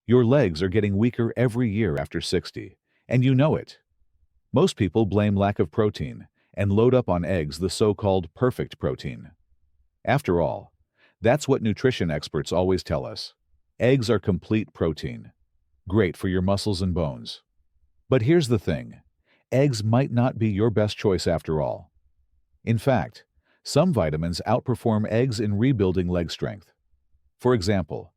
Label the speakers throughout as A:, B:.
A: Your legs are getting weaker every year after 60, and you know it. Most people blame lack of protein and load up on eggs, the so-called perfect protein. After all, that's what nutrition experts always tell us. Eggs are complete protein, great for your muscles and bones. But here's the thing. Eggs might not be your best choice after all. In fact, some vitamins outperform eggs in rebuilding leg strength. For example,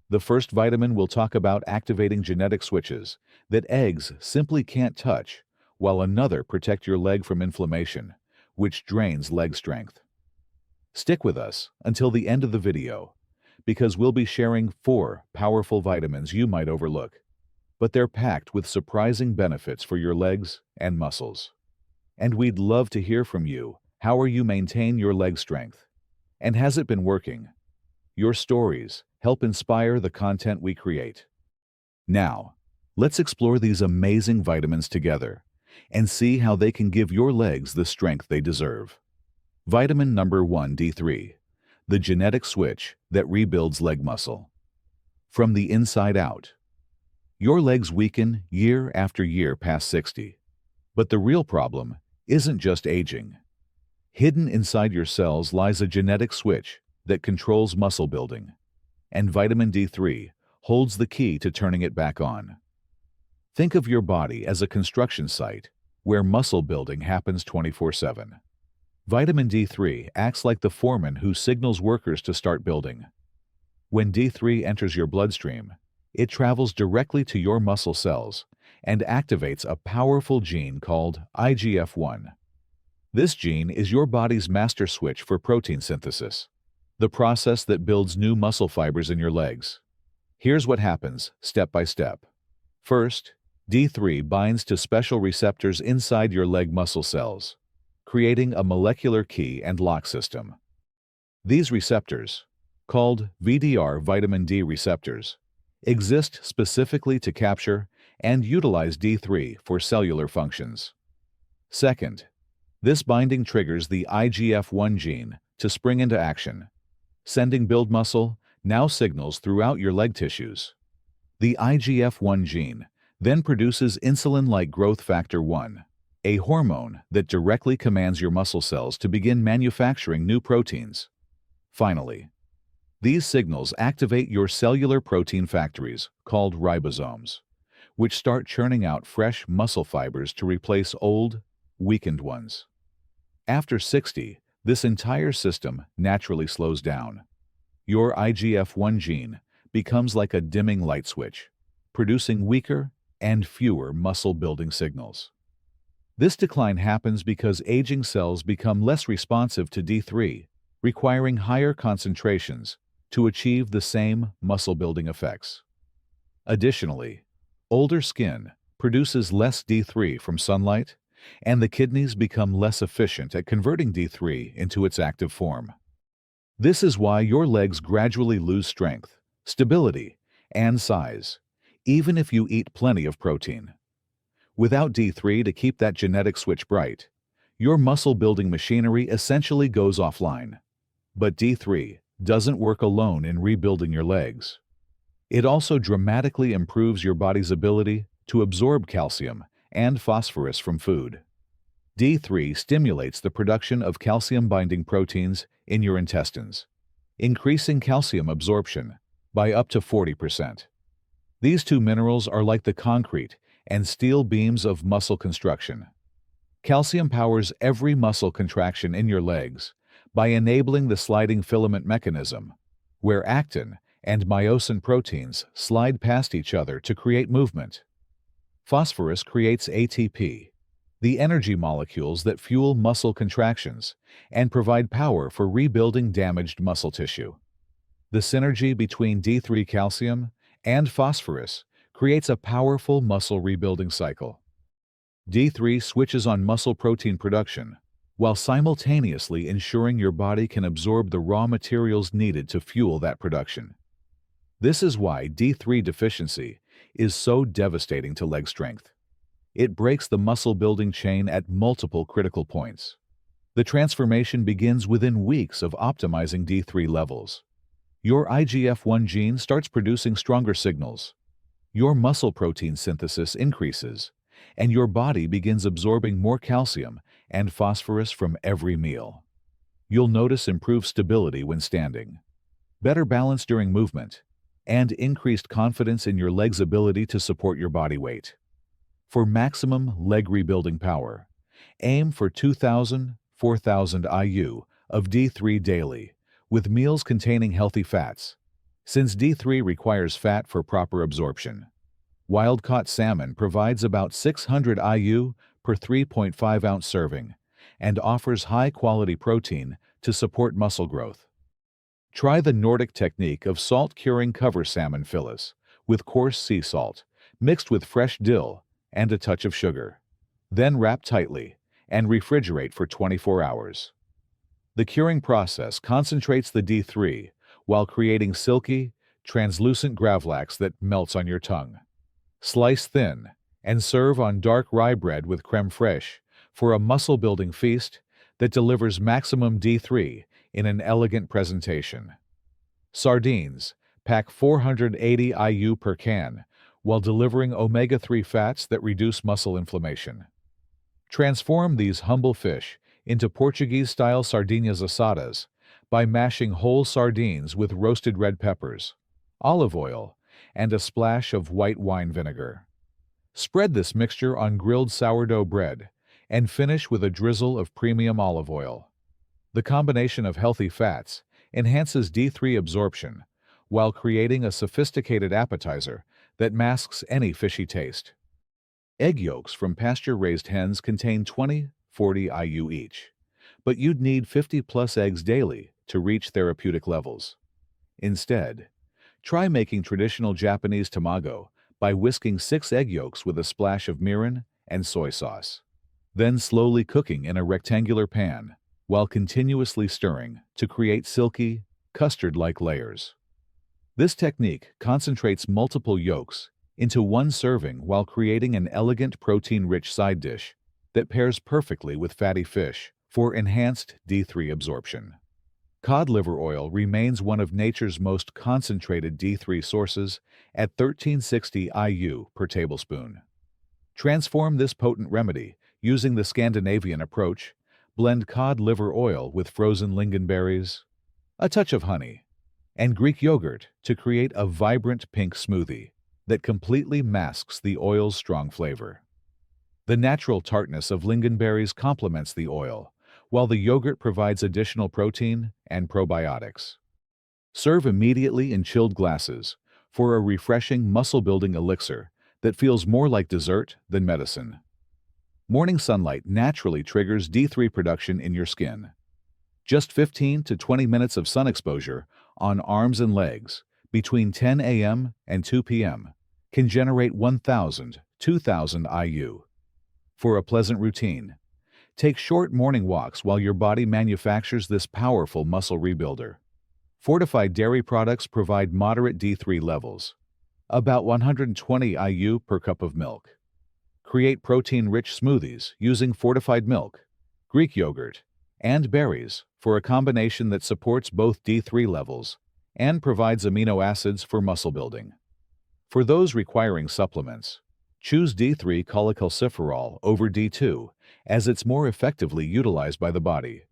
A: the first vitamin we'll talk about activating genetic switches that eggs simply can't touch, while another protect your leg from inflammation, which drains leg strength. Stick with us until the end of the video, because we'll be sharing 4 powerful vitamins you might overlook, but they're packed with surprising benefits for your legs and muscles. And we'd love to hear from you. How are you maintain your leg strength? And has it been working? Your stories help inspire the content we create. Now, let's explore these amazing vitamins together and see how they can give your legs the strength they deserve. Vitamin number 1, D3, the genetic switch that rebuilds leg muscle. From the inside out. Your legs weaken year after year past 60. But the real problem isn't just aging. Hidden inside your cells lies a genetic switch that controls muscle building, and vitamin D3 holds the key to turning it back on. Think of your body as a construction site where muscle building happens 24/7. Vitamin D3 acts like the foreman who signals workers to start building. When D3 enters your bloodstream, it travels directly to your muscle cells and activates a powerful gene called IGF-1. This gene is your body's master switch for protein synthesis, the process that builds new muscle fibers in your legs. Here's what happens, step by step. First, D3 binds to special receptors inside your leg muscle cells, creating a molecular key and lock system. These receptors, called VDR vitamin D receptors, exist specifically to capture and utilize D3 for cellular functions. Second, this binding triggers the IGF-1 gene to spring into action, sending build muscle now signals throughout your leg tissues. The IGF-1 gene then produces insulin-like growth factor 1, a hormone that directly commands your muscle cells to begin manufacturing new proteins. Finally, these signals activate your cellular protein factories, called ribosomes, which start churning out fresh muscle fibers to replace old, weakened ones. After 60, this entire system naturally slows down. Your IGF-1 gene becomes like a dimming light switch, producing weaker and fewer muscle-building signals. This decline happens because aging cells become less responsive to D3, requiring higher concentrations to achieve the same muscle-building effects. Additionally, older skin produces less D3 from sunlight, and the kidneys become less efficient at converting D3 into its active form. This is why your legs gradually lose strength, stability, and size, even if you eat plenty of protein. Without D3 to keep that genetic switch bright, your muscle-building machinery essentially goes offline. But D3 doesn't work alone in rebuilding your legs. It also dramatically improves your body's ability to absorb calcium and phosphorus from food. D3 stimulates the production of calcium-binding proteins in your intestines, increasing calcium absorption by up to 40%. These two minerals are like the concrete and steel beams of muscle construction. Calcium powers every muscle contraction in your legs by enabling the sliding filament mechanism, where actin and myosin proteins slide past each other to create movement. Phosphorus creates ATP, the energy molecules that fuel muscle contractions and provide power for rebuilding damaged muscle tissue. The synergy between D3 calcium and phosphorus creates a powerful muscle rebuilding cycle. D3 switches on muscle protein production, while simultaneously ensuring your body can absorb the raw materials needed to fuel that production. This is why D3 deficiency is so devastating to leg strength. It breaks the muscle-building chain at multiple critical points. The transformation begins within weeks of optimizing D3 levels. Your IGF-1 gene starts producing stronger signals, your muscle protein synthesis increases, and your body begins absorbing more calcium and phosphorus from every meal. You'll notice improved stability when standing, better balance during movement, and increased confidence in your leg's ability to support your body weight. For maximum leg rebuilding power, aim for 2,000–4,000 IU of D3 daily, with meals containing healthy fats, since D3 requires fat for proper absorption. Wild-caught salmon provides about 600 IU per 3.5-ounce serving and offers high-quality protein to support muscle growth. Try the Nordic technique of salt-curing cover salmon fillets with coarse sea salt, mixed with fresh dill and a touch of sugar. Then wrap tightly and refrigerate for 24 hours. The curing process concentrates the D3 while creating silky, translucent gravlax that melts on your tongue. Slice thin and serve on dark rye bread with crème fraîche for a muscle-building feast that delivers maximum D3 in an elegant presentation. Sardines pack 480 IU per can while delivering omega-3 fats that reduce muscle inflammation. Transform these humble fish into Portuguese-style sardinhas assadas by mashing whole sardines with roasted red peppers, olive oil, and a splash of white wine vinegar. Spread this mixture on grilled sourdough bread and finish with a drizzle of premium olive oil. The combination of healthy fats enhances D3 absorption while creating a sophisticated appetizer that masks any fishy taste. Egg yolks from pasture-raised hens contain 20–40 IU each, but you'd need 50+ eggs daily to reach therapeutic levels. Instead, try making traditional Japanese tamago by whisking 6 egg yolks with a splash of mirin and soy sauce, then slowly cooking in a rectangular pan while continuously stirring to create silky, custard-like layers. This technique concentrates multiple yolks into one serving while creating an elegant protein-rich side dish that pairs perfectly with fatty fish for enhanced D3 absorption. Cod liver oil remains one of nature's most concentrated D3 sources at 1360 IU per tablespoon. Transform this potent remedy using the Scandinavian approach. Blend cod liver oil with frozen lingonberries, a touch of honey, and Greek yogurt to create a vibrant pink smoothie that completely masks the oil's strong flavor. The natural tartness of lingonberries complements the oil, while the yogurt provides additional protein and probiotics. Serve immediately in chilled glasses for a refreshing muscle-building elixir that feels more like dessert than medicine. Morning sunlight naturally triggers D3 production in your skin. Just 15 to 20 minutes of sun exposure on arms and legs between 10 a.m. and 2 p.m. can generate 1,000–2,000 IU. For a pleasant routine, take short morning walks while your body manufactures this powerful muscle rebuilder. Fortified dairy products provide moderate D3 levels, about 120 IU per cup of milk. Create protein-rich smoothies using fortified milk, Greek yogurt, and berries for a combination that supports both D3 levels and provides amino acids for muscle building. For those requiring supplements, choose D3 cholecalciferol over D2 as it's more effectively utilized by the body.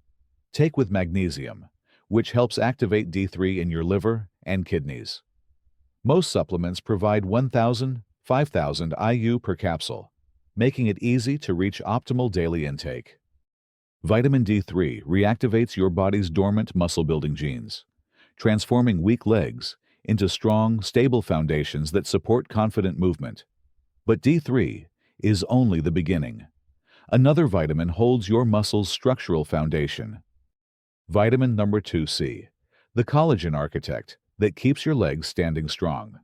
A: Take with magnesium, which helps activate D3 in your liver and kidneys. Most supplements provide 1,000–5,000 IU per capsule, making it easy to reach optimal daily intake. Vitamin D3 reactivates your body's dormant muscle-building genes, transforming weak legs into strong, stable foundations that support confident movement. But D3 is only the beginning. Another vitamin holds your muscle's structural foundation. Vitamin number 2C, the collagen architect that keeps your legs standing strong.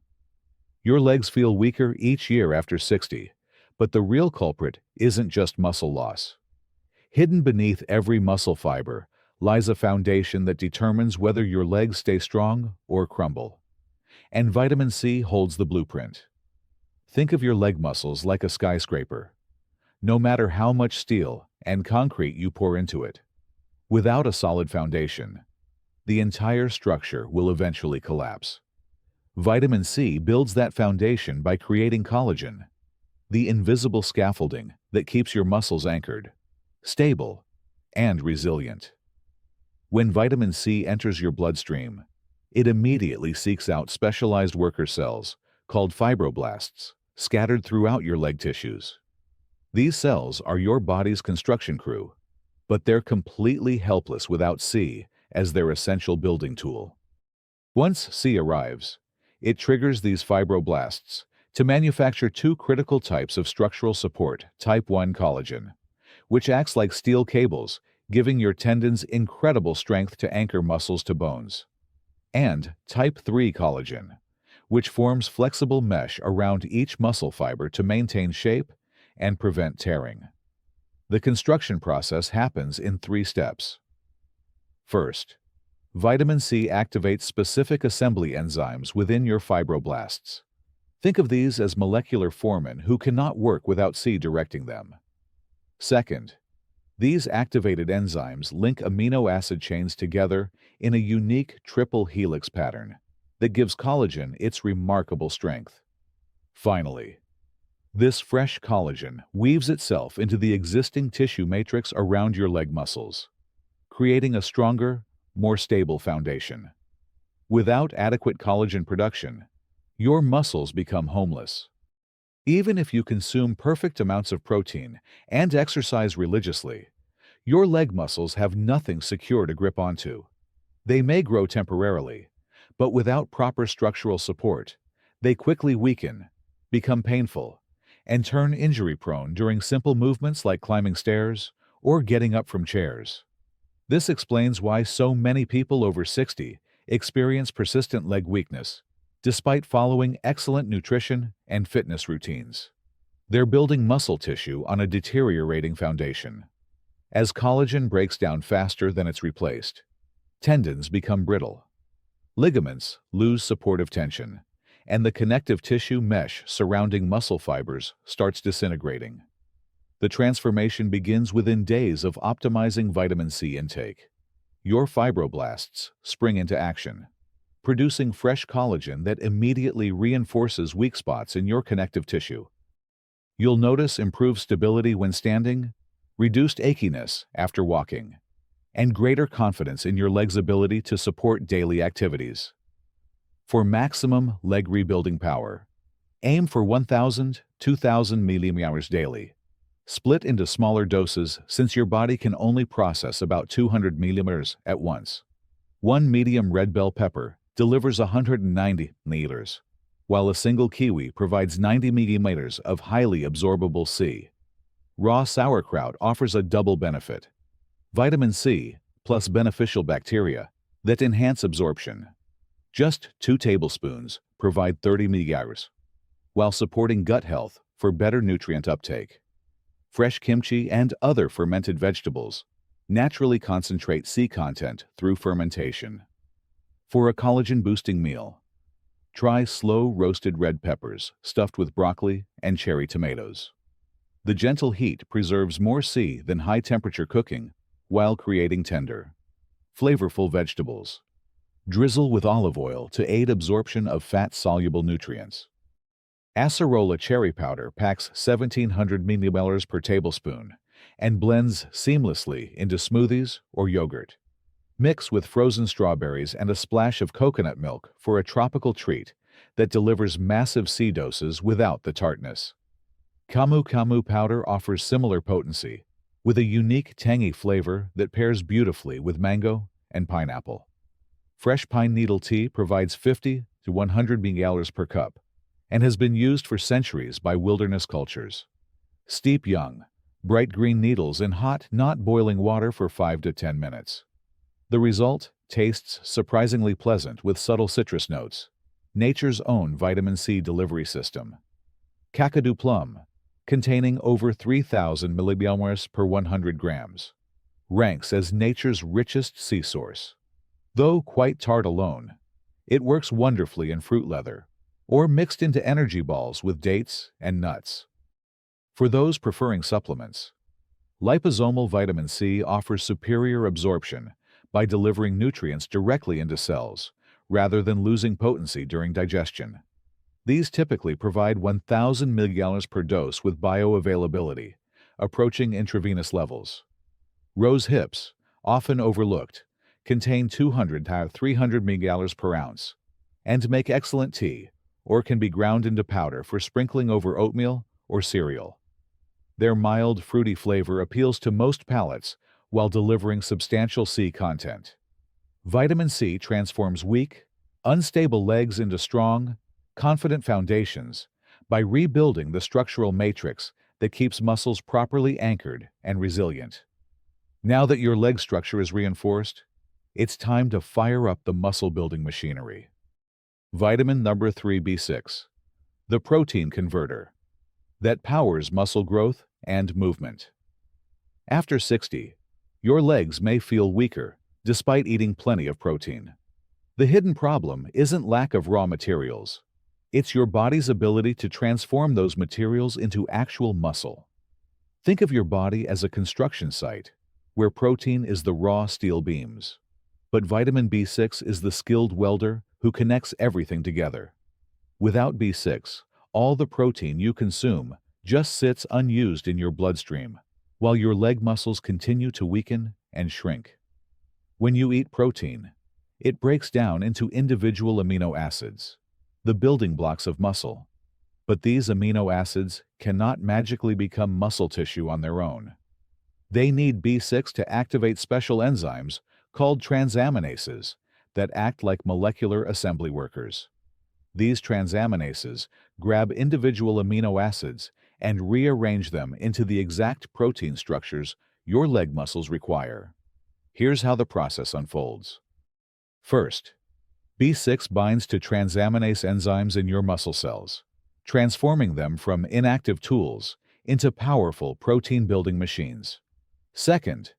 A: Your legs feel weaker each year after 60, but the real culprit isn't just muscle loss. Hidden beneath every muscle fiber lies a foundation that determines whether your legs stay strong or crumble. And vitamin C holds the blueprint. Think of your leg muscles like a skyscraper. No matter how much steel and concrete you pour into it, without a solid foundation, the entire structure will eventually collapse. Vitamin C builds that foundation by creating collagen, the invisible scaffolding that keeps your muscles anchored, stable, and resilient. When vitamin C enters your bloodstream, it immediately seeks out specialized worker cells, called fibroblasts, scattered throughout your leg tissues. These cells are your body's construction crew, but they're completely helpless without C as their essential building tool. Once C arrives, it triggers these fibroblasts to manufacture two critical types of structural support: type 1 collagen, which acts like steel cables, giving your tendons incredible strength to anchor muscles to bones, and type 3 collagen, which forms flexible mesh around each muscle fiber to maintain shape and prevent tearing. The construction process happens in 3 steps. First, vitamin C activates specific assembly enzymes within your fibroblasts. Think of these as molecular foremen who cannot work without C directing them. Second, these activated enzymes link amino acid chains together in a unique triple helix pattern that gives collagen its remarkable strength. Finally, this fresh collagen weaves itself into the existing tissue matrix around your leg muscles, creating a stronger, more stable foundation. Without adequate collagen production, your muscles become homeless. Even if you consume perfect amounts of protein and exercise religiously, your leg muscles have nothing secure to grip onto. They may grow temporarily, but without proper structural support, they quickly weaken, become painful, and turn injury-prone during simple movements like climbing stairs or getting up from chairs. This explains why so many people over 60 experience persistent leg weakness, despite following excellent nutrition and fitness routines. They're building muscle tissue on a deteriorating foundation. As collagen breaks down faster than it's replaced, tendons become brittle, ligaments lose supportive tension, and the connective tissue mesh surrounding muscle fibers starts disintegrating. The transformation begins within days of optimizing vitamin C intake. Your fibroblasts spring into action, producing fresh collagen that immediately reinforces weak spots in your connective tissue. You'll notice improved stability when standing, reduced achiness after walking, and greater confidence in your leg's ability to support daily activities. For maximum leg rebuilding power, aim for 1,000–2,000 milliamps daily. Split into smaller doses since your body can only process about 200 milliamps at once. One medium red bell pepper delivers 190 milliliters, while a single kiwi provides 90 milliliters of highly absorbable C. Raw sauerkraut offers a double benefit: vitamin C plus beneficial bacteria that enhance absorption. Just 2 tablespoons provide 30 milliliters, while supporting gut health for better nutrient uptake. Fresh kimchi and other fermented vegetables naturally concentrate C content through fermentation. For a collagen-boosting meal, try slow-roasted red peppers stuffed with broccoli and cherry tomatoes. The gentle heat preserves more C than high-temperature cooking while creating tender, flavorful vegetables. Drizzle with olive oil to aid absorption of fat-soluble nutrients. Acerola cherry powder packs 1,700 milliliters per tablespoon and blends seamlessly into smoothies or yogurt. Mix with frozen strawberries and a splash of coconut milk for a tropical treat that delivers massive C doses without the tartness. Camu camu powder offers similar potency, with a unique tangy flavor that pairs beautifully with mango and pineapple. Fresh pine needle tea provides 50 to 100 milliliters per cup and has been used for centuries by wilderness cultures. Steep young, bright green needles in hot, not boiling water for 5 to 10 minutes. The result tastes surprisingly pleasant with subtle citrus notes. Nature's own vitamin C delivery system. Kakadu plum, containing over 3,000 milliliters per 100 grams, ranks as nature's richest C source. Though quite tart alone, it works wonderfully in fruit leather or mixed into energy balls with dates and nuts. For those preferring supplements, liposomal vitamin C offers superior absorption by delivering nutrients directly into cells, rather than losing potency during digestion. These typically provide 1,000 mg per dose with bioavailability, approaching intravenous levels. Rose hips, often overlooked, contain 200 to 300 mg per ounce and make excellent tea, or can be ground into powder for sprinkling over oatmeal or cereal. Their mild, fruity flavor appeals to most palates while delivering substantial C content. Vitamin C transforms weak, unstable legs into strong, confident foundations by rebuilding the structural matrix that keeps muscles properly anchored and resilient. Now that your leg structure is reinforced, it's time to fire up the muscle-building machinery. Vitamin number 3 B6, the protein converter that powers muscle growth and movement. After 60, your legs may feel weaker despite eating plenty of protein. The hidden problem isn't lack of raw materials. It's your body's ability to transform those materials into actual muscle. Think of your body as a construction site, where protein is the raw steel beams. But vitamin B6 is the skilled welder who connects everything together. Without B6, all the protein you consume just sits unused in your bloodstream, while your leg muscles continue to weaken and shrink. When you eat protein, it breaks down into individual amino acids, the building blocks of muscle. But these amino acids cannot magically become muscle tissue on their own. They need B6 to activate special enzymes called transaminases that act like molecular assembly workers. These transaminases grab individual amino acids and rearrange them into the exact protein structures your leg muscles require. Here's how the process unfolds. First, B6 binds to transaminase enzymes in your muscle cells, transforming them from inactive tools into powerful protein-building machines. Second,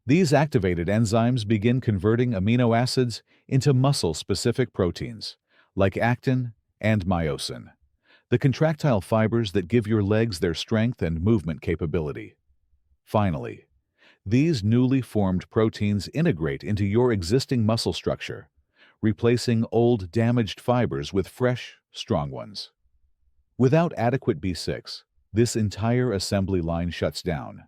A: these activated enzymes begin converting amino acids into muscle-specific proteins, like actin and myosin, the contractile fibers that give your legs their strength and movement capability. Finally, these newly formed proteins integrate into your existing muscle structure, replacing old, damaged fibers with fresh, strong ones. Without adequate B6, this entire assembly line shuts down.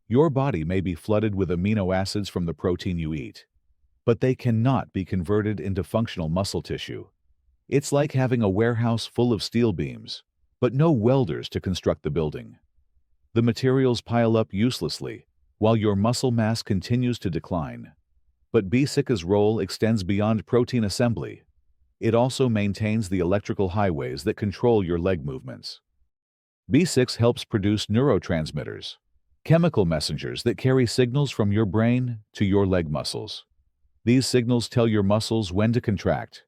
A: Your body may be flooded with amino acids from the protein you eat, but they cannot be converted into functional muscle tissue. It's like having a warehouse full of steel beams, but no welders to construct the building. The materials pile up uselessly, while your muscle mass continues to decline. But B6's role extends beyond protein assembly. It also maintains the electrical highways that control your leg movements. B6 helps produce neurotransmitters, chemical messengers that carry signals from your brain to your leg muscles. These signals tell your muscles when to contract,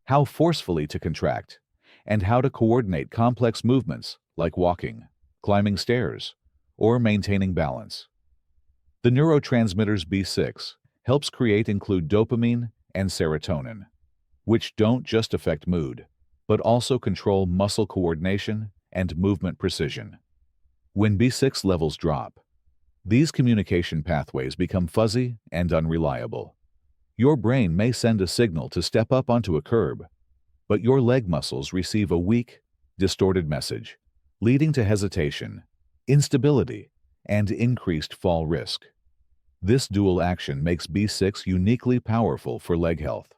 A: how forcefully to contract, and how to coordinate complex movements like walking, climbing stairs, or maintaining balance. The neurotransmitters B6 helps create include dopamine and serotonin, which don't just affect mood, but also control muscle coordination and movement precision. When B6 levels drop, these communication pathways become fuzzy and unreliable. Your brain may send a signal to step up onto a curb, but your leg muscles receive a weak, distorted message, leading to hesitation, instability, and increased fall risk. This dual action makes B6 uniquely powerful for leg health.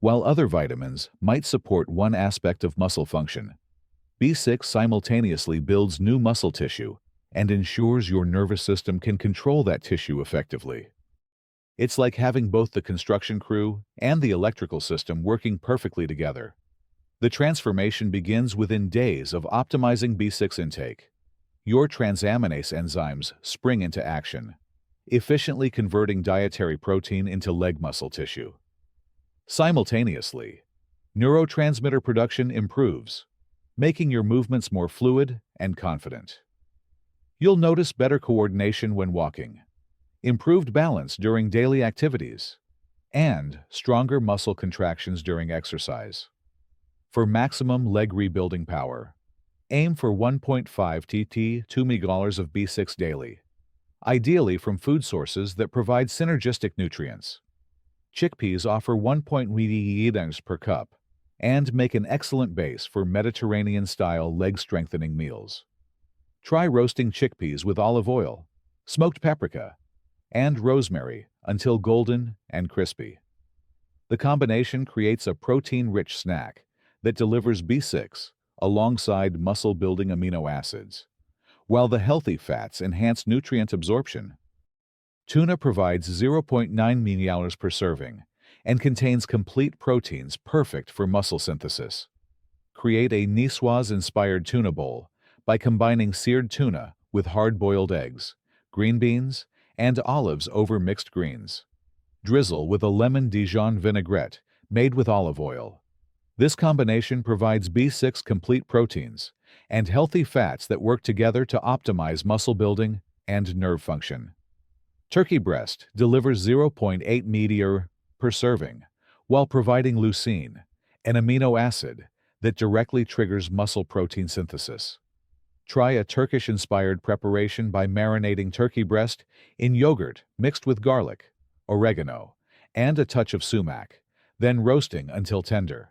A: While other vitamins might support one aspect of muscle function, B6 simultaneously builds new muscle tissue and ensures your nervous system can control that tissue effectively. It's like having both the construction crew and the electrical system working perfectly together. The transformation begins within days of optimizing B6 intake. Your transaminase enzymes spring into action, efficiently converting dietary protein into leg muscle tissue. Simultaneously, neurotransmitter production improves, making your movements more fluid and confident. You'll notice better coordination when walking, improved balance during daily activities, and stronger muscle contractions during exercise. For maximum leg rebuilding power, aim for 1.5 to 2 mg of B6 daily, ideally from food sources that provide synergistic nutrients. Chickpeas offer 1.3 grams per cup and make an excellent base for Mediterranean-style leg-strengthening meals. Try roasting chickpeas with olive oil, smoked paprika, and rosemary until golden and crispy. The combination creates a protein-rich snack that delivers B6 alongside muscle-building amino acids, while the healthy fats enhance nutrient absorption. Tuna provides 0.9 ml per serving and contains complete proteins perfect for muscle synthesis. Create a Niçoise-inspired tuna bowl by combining seared tuna with hard-boiled eggs, green beans, and olives over mixed greens. Drizzle with a lemon Dijon vinaigrette made with olive oil. This combination provides B6 complete proteins and healthy fats that work together to optimize muscle building and nerve function. Turkey breast delivers 0.8 ml per serving while providing leucine, an amino acid that directly triggers muscle protein synthesis. Try a Turkish-inspired preparation by marinating turkey breast in yogurt mixed with garlic, oregano, and a touch of sumac, then roasting until tender.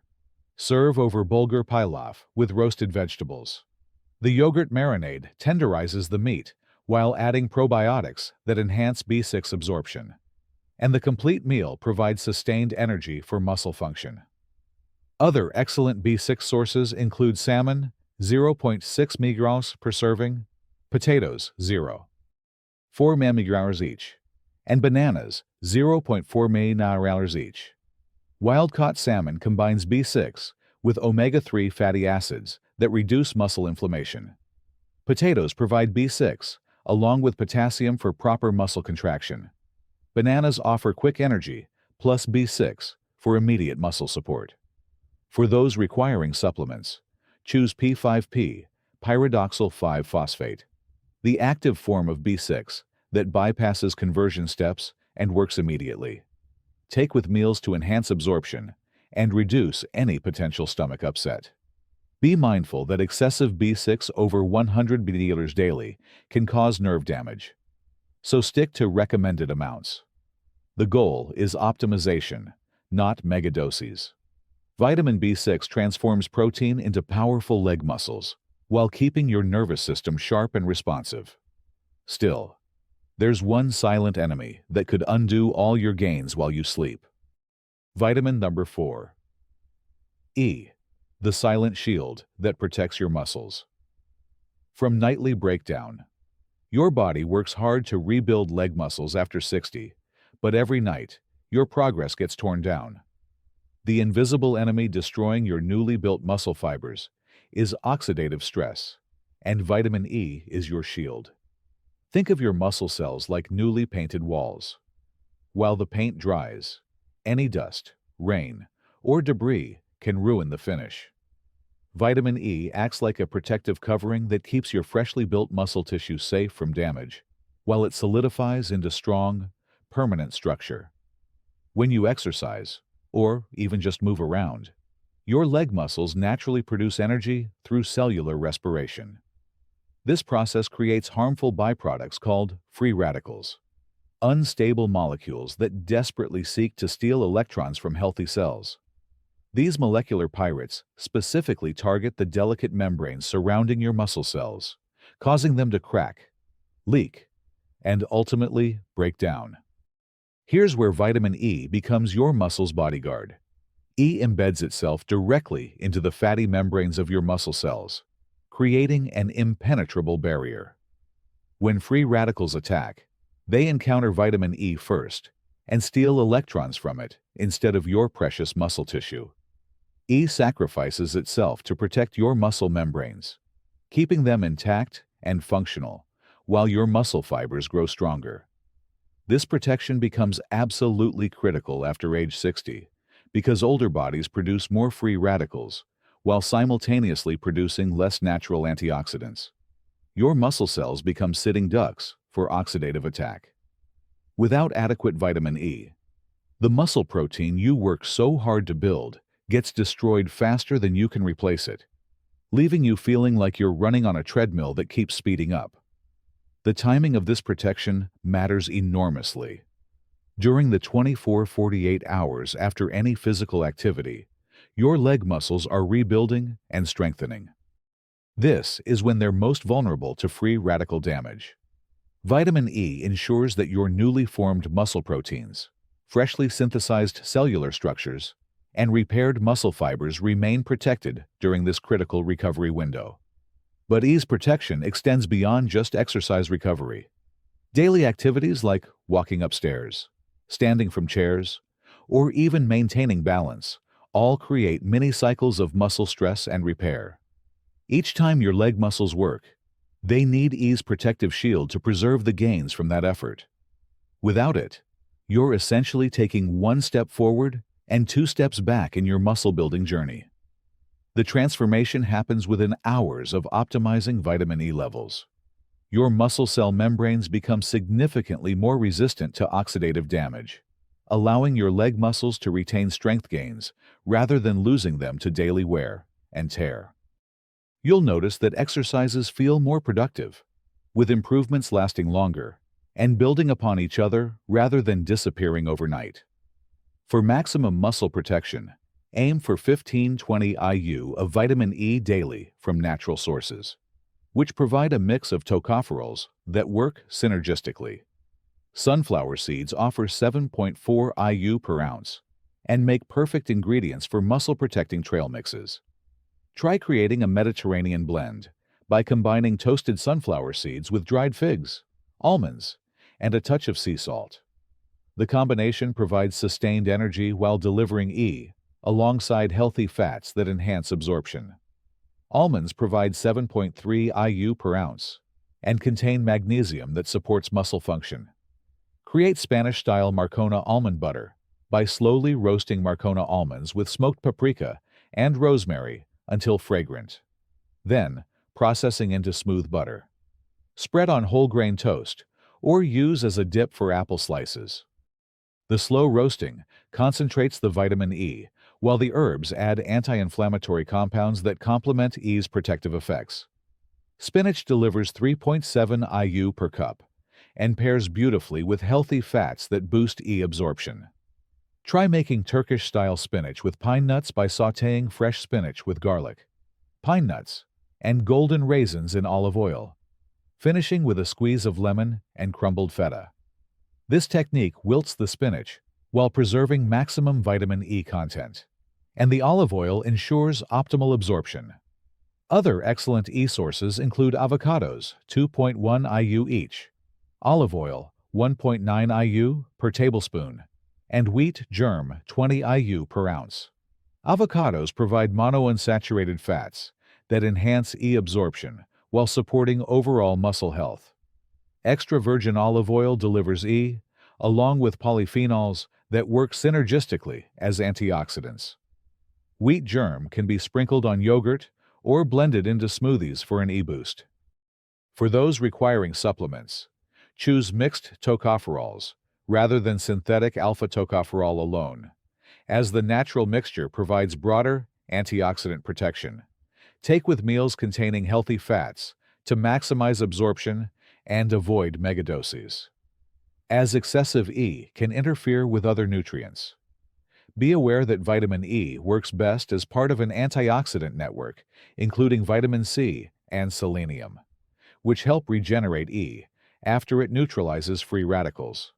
A: Serve over bulgur pilaf with roasted vegetables. The yogurt marinade tenderizes the meat while adding probiotics that enhance B6 absorption. And the complete meal provides sustained energy for muscle function. Other excellent B6 sources include salmon, 0.6 mg per serving, potatoes, 0.4 mg each, and bananas, 0.4 mg each. Wild-caught salmon combines B6 with omega-3 fatty acids that reduce muscle inflammation. Potatoes provide B6, along with potassium for proper muscle contraction. Bananas offer quick energy, plus B6, for immediate muscle support. For those requiring supplements, choose P5P, pyridoxal 5-phosphate, the active form of B6 that bypasses conversion steps and works immediately. Take with meals to enhance absorption and reduce any potential stomach upset. Be mindful that excessive B6 over 100 ml daily can cause nerve damage, so stick to recommended amounts. The goal is optimization, not megadoses. Vitamin B6 transforms protein into powerful leg muscles while keeping your nervous system sharp and responsive. Still, there's one silent enemy that could undo all your gains while you sleep. Vitamin number 4. E. The silent shield that protects your muscles. From nightly breakdown. Your body works hard to rebuild leg muscles after 60, but every night, your progress gets torn down. The invisible enemy destroying your newly built muscle fibers is oxidative stress, and vitamin E is your shield. Think of your muscle cells like newly painted walls. While the paint dries, any dust, rain, or debris can ruin the finish. Vitamin E acts like a protective covering that keeps your freshly built muscle tissue safe from damage, while it solidifies into strong, permanent structure. When you exercise, or even just move around, your leg muscles naturally produce energy through cellular respiration. This process creates harmful byproducts called free radicals, unstable molecules that desperately seek to steal electrons from healthy cells. These molecular pirates specifically target the delicate membranes surrounding your muscle cells, causing them to crack, leak, and ultimately break down. Here's where vitamin E becomes your muscle's bodyguard. E embeds itself directly into the fatty membranes of your muscle cells, creating an impenetrable barrier. When free radicals attack, they encounter vitamin E first and steal electrons from it instead of your precious muscle tissue. E sacrifices itself to protect your muscle membranes, keeping them intact and functional while your muscle fibers grow stronger. This protection becomes absolutely critical after age 60 because older bodies produce more free radicals while simultaneously producing less natural antioxidants. Your muscle cells become sitting ducks for oxidative attack. Without adequate vitamin E, the muscle protein you work so hard to build gets destroyed faster than you can replace it, leaving you feeling like you're running on a treadmill that keeps speeding up. The timing of this protection matters enormously. During the 24-48 hours after any physical activity, your leg muscles are rebuilding and strengthening. This is when they're most vulnerable to free radical damage. Vitamin E ensures that your newly formed muscle proteins, freshly synthesized cellular structures, and repaired muscle fibers remain protected during this critical recovery window. But E's protection extends beyond just exercise recovery. Daily activities like walking upstairs, standing from chairs, or even maintaining balance all create mini cycles of muscle stress and repair. Each time your leg muscles work, they need E's protective shield to preserve the gains from that effort. Without it, you're essentially taking one step forward and two steps back in your muscle-building journey. The transformation happens within hours of optimizing vitamin E levels. Your muscle cell membranes become significantly more resistant to oxidative damage, allowing your leg muscles to retain strength gains rather than losing them to daily wear and tear. You'll notice that exercises feel more productive, with improvements lasting longer and building upon each other rather than disappearing overnight. For maximum muscle protection, aim for 15-20 IU of vitamin E daily from natural sources, which provide a mix of tocopherols that work synergistically. Sunflower seeds offer 7.4 IU per ounce and make perfect ingredients for muscle-protecting trail mixes. Try creating a Mediterranean blend by combining toasted sunflower seeds with dried figs, almonds, and a touch of sea salt. The combination provides sustained energy while delivering E, alongside healthy fats that enhance absorption. Almonds provide 7.3 IU per ounce and contain magnesium that supports muscle function. Create Spanish-style Marcona almond butter by slowly roasting Marcona almonds with smoked paprika and rosemary until fragrant. Then, processing into smooth butter. Spread on whole grain toast or use as a dip for apple slices. The slow roasting concentrates the vitamin E, while the herbs add anti-inflammatory compounds that complement E's protective effects. Spinach delivers 3.7 IU per cup and pairs beautifully with healthy fats that boost E absorption. Try making Turkish-style spinach with pine nuts by sautéing fresh spinach with garlic, pine nuts, and golden raisins in olive oil, finishing with a squeeze of lemon and crumbled feta. This technique wilts the spinach while preserving maximum vitamin E content, and the olive oil ensures optimal absorption. Other excellent E sources include avocados, 2.1 IU each, olive oil, 1.9 IU per tablespoon, and wheat germ, 20 IU per ounce. Avocados provide monounsaturated fats that enhance E absorption while supporting overall muscle health. Extra virgin olive oil delivers E, along with polyphenols that work synergistically as antioxidants. Wheat germ can be sprinkled on yogurt or blended into smoothies for an E boost. For those requiring supplements, choose mixed tocopherols rather than synthetic alpha-tocopherol alone, as the natural mixture provides broader antioxidant protection. Take with meals containing healthy fats to maximize absorption and avoid megadoses, as excessive E can interfere with other nutrients. Be aware that vitamin E works best as part of an antioxidant network, including vitamin C and selenium, which help regenerate E after it neutralizes free radicals.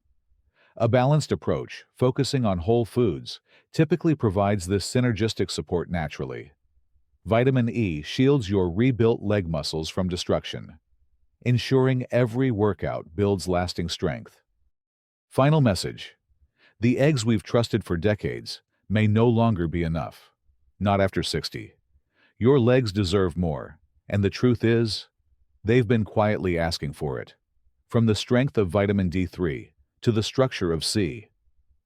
A: A balanced approach, focusing on whole foods, typically provides this synergistic support naturally. Vitamin E shields your rebuilt leg muscles from destruction, ensuring every workout builds lasting strength. Final message: the eggs we've trusted for decades may no longer be enough. Not after 60. Your legs deserve more, and the truth is, they've been quietly asking for it. From the strength of vitamin D3 to the structure of C,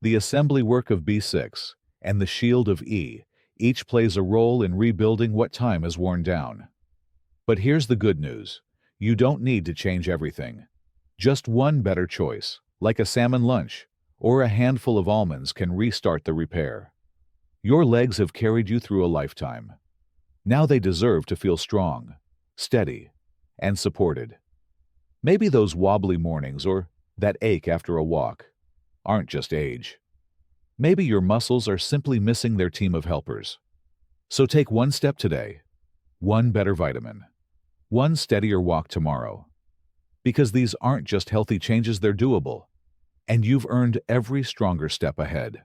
A: the assembly work of B6, and the shield of E, each plays a role in rebuilding what time has worn down. But here's the good news: you don't need to change everything. Just one better choice, like a salmon lunch or a handful of almonds, can restart the repair. Your legs have carried you through a lifetime. Now they deserve to feel strong, steady, and supported. Maybe those wobbly mornings or that ache after a walk, aren't just age. Maybe your muscles are simply missing their team of helpers. So take one step today, one better vitamin, one steadier walk tomorrow. Because these aren't just healthy changes, they're doable, and you've earned every stronger step ahead.